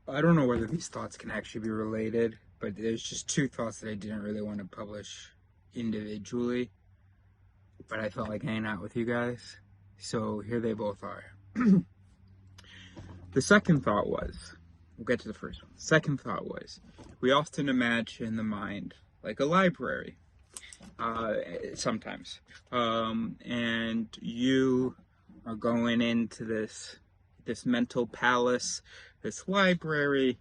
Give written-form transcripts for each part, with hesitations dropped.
I don't know whether these thoughts can actually be related, but there's just two thoughts that I didn't really want to publish individually, but I felt like hanging out with you guys. So here they both are. The second thought was, we'll get to the first one. The second thought was, we often imagine the mind like a library, sometimes. And you are going into this mental palace, this library,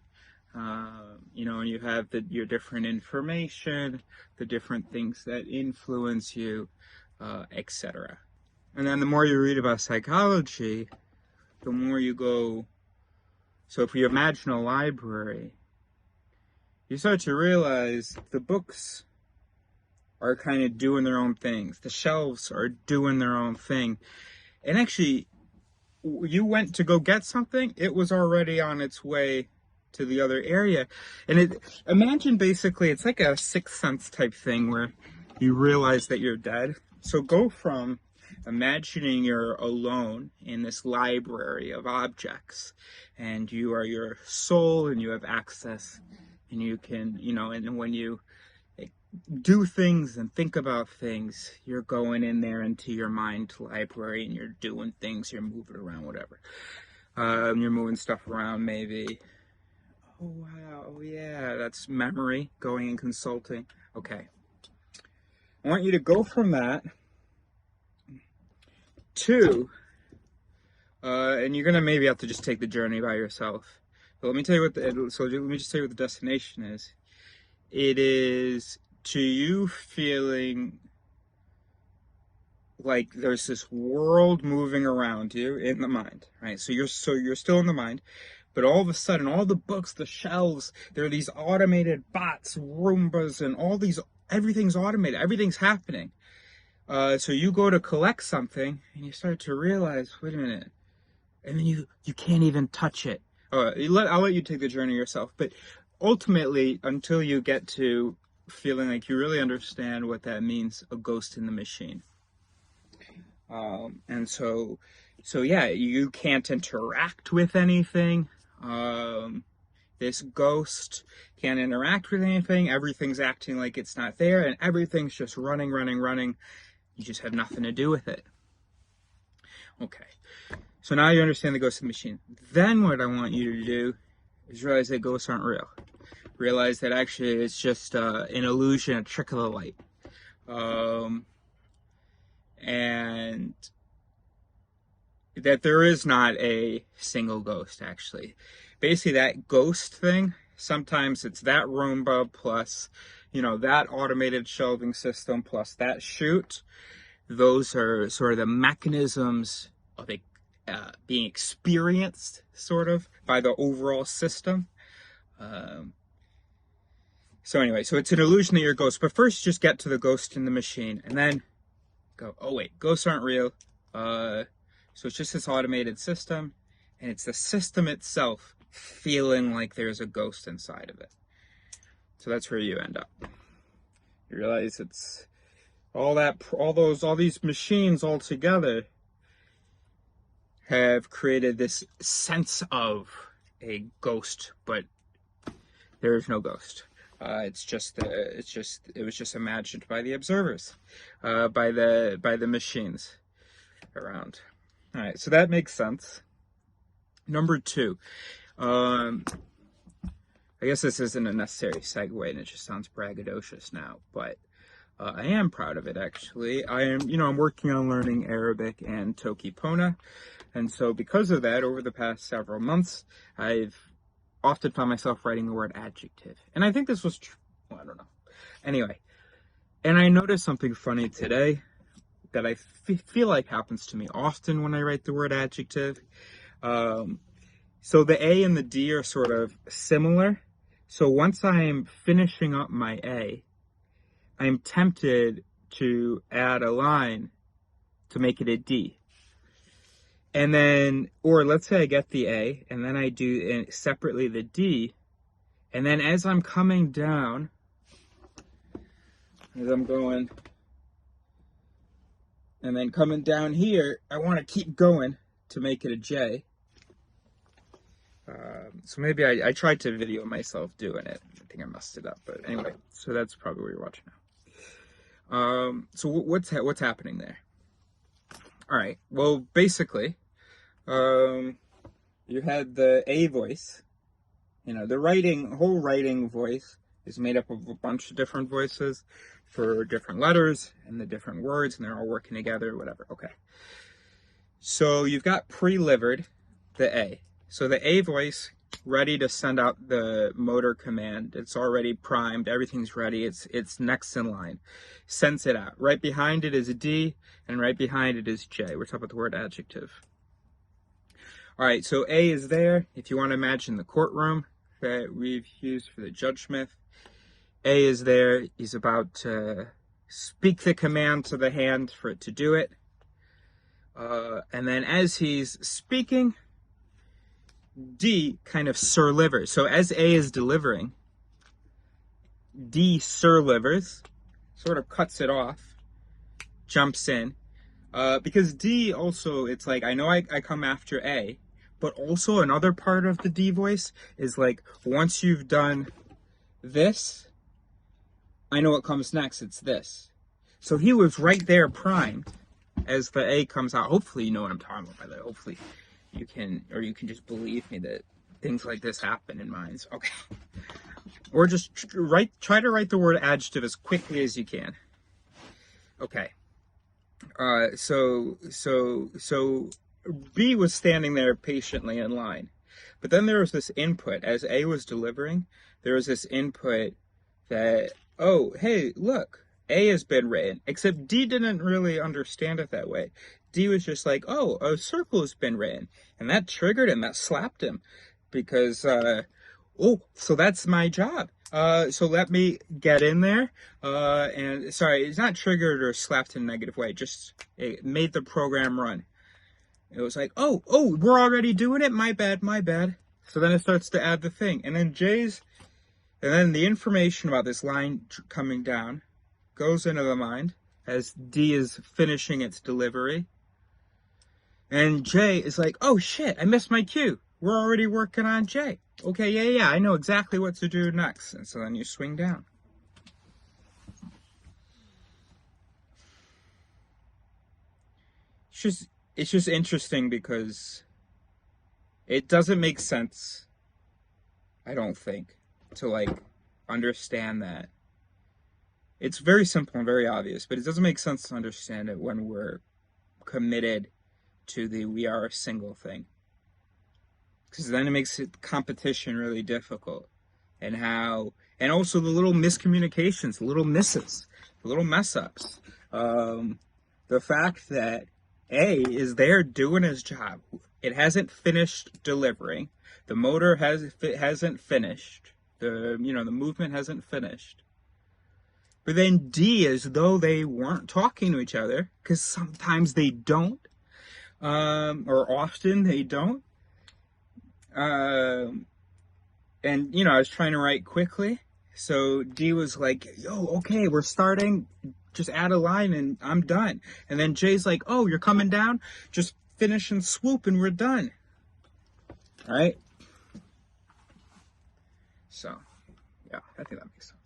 and you have your different information, the different things that influence you, etc. And then the more you read about psychology, the more you go. So if you imagine a library, you start to realize the books are kind of doing their own things. The shelves are doing their own thing. And actually, you went to go get something, it was already on its way to the other area. And imagine basically, it's like a sixth sense type thing where you realize that you're dead. So go from imagining you're alone in this library of objects and you are your soul and you have access and you can, and when you do things and think about things, you're going in there into your mind library and you're doing things, you're moving around, whatever. You're moving stuff around, maybe. Oh, wow. Oh, yeah. That's memory, going and consulting. Okay. I want you to go from that to, and you're going to maybe have to just take the journey by yourself. But let me tell you let me just tell you what the destination is. It is to you feeling like there's this world moving around you in the mind, right? So you're still in the mind, but all of a sudden, all the books, the shelves, there are these automated bots, Roombas, and everything's automated, everything's happening. So you go to collect something, and you start to realize, wait a minute, and then you can't even touch it. I'll let you take the journey yourself, but ultimately, until you get to feeling like you really understand what that means, a ghost in the machine. And so yeah, you can't interact with anything. This ghost can't interact with anything. Everything's acting like it's not there, and everything's just running. You just have nothing to do with it. Okay. So now you understand the ghost in the machine. Then what I want you to do is realize that ghosts aren't real. Realize that actually it's just an illusion, a trick of the light. And that there is not a single ghost, actually. Basically, that ghost thing, sometimes it's that Roomba plus, that automated shelving system plus that chute. Those are sort of the mechanisms of it being experienced, sort of, by the overall system. So anyway, so it's an illusion that you're a ghost. But first, just get to the ghost in the machine, and then go, oh wait, ghosts aren't real. So it's just this automated system, and it's the system itself feeling like there's a ghost inside of it. So that's where you end up. You realize it's all these machines all together have created this sense of a ghost, but there is no ghost. It was just imagined by the observers, by the machines around. All right, so that makes sense. Number two, I guess this isn't a necessary segue, and it just sounds braggadocious now, but I am proud of it, actually. I'm working on learning Arabic and Toki Pona, and so because of that, over the past several months, I've often found myself writing the word adjective. And I think this was true. Well, I don't know. Anyway, and I noticed something funny today that I feel like happens to me often when I write the word adjective. So the A and the D are sort of similar. So once I'm finishing up my A, I'm tempted to add a line to make it a D. And then, or let's say I get the A, and then I do separately the D, and then as I'm coming down, as I'm going, and then coming down here, I want to keep going to make it a J. So maybe I tried to video myself doing it. I think I messed it up, but anyway, so that's probably what you're watching now. So what's happening there? All right. Well, basically, you had the A voice. You know, the whole writing voice is made up of a bunch of different voices for different letters and the different words, and they're all working together, whatever. Okay. So you've got pre-livered the A. So the A voice, ready to send out the motor command. It's already primed. Everything's ready. It's next in line. Sends it out. Right behind it is a D, and right behind it is J. We're talking about the word adjective. All right, so A is there. If you want to imagine the courtroom that we've used for the Judge Smith, A is there. He's about to speak the command to the hand for it to do it. And then as he's speaking, D kind of surlivers. So as A is delivering, D surlivers, sort of cuts it off, jumps in. Because D also, it's like, I know I come after A, but also another part of the D voice is like, once you've done this, I know what comes next, it's this. So he was right there primed as the A comes out. Hopefully you know what I'm talking about by the way. Hopefully you can just believe me that things like this happen in minds. Okay. Or just try to write the word adjective as quickly as you can. Okay. So B was standing there patiently in line. But then there was this input. As A was delivering, there was this input that, oh, hey, look, A has been written. Except D didn't really understand it that way. D was just like, oh, a circle has been written. And that triggered him, that slapped him. Because, oh, so that's my job. So let me get in there. And sorry, it's not triggered or slapped in a negative way. Just it made the program run. It was like, oh, we're already doing it. My bad. So then it starts to add the thing. And then the information about this line coming down goes into the mind as D is finishing its delivery. And J is like, oh shit, I missed my cue. We're already working on J. Okay, yeah, I know exactly what to do next. And so then you swing down. It's just interesting because it doesn't make sense, I don't think, to like understand that. It's very simple and very obvious, but it doesn't make sense to understand it when we're committed to the we are a single thing. Because then it makes competition really difficult. And also the little miscommunications, the little misses, the little mess ups. The fact that A is there doing his job. It hasn't finished delivering. The motor hasn't finished. The movement hasn't finished. But then D, as though they weren't talking to each other, because sometimes they don't, or often they don't. And I was trying to write quickly, so D was like, yo, okay, we're starting, just add a line and I'm done. And then J's like, oh, you're coming down? Just finish and swoop and we're done. All right? So, yeah, I think that makes sense.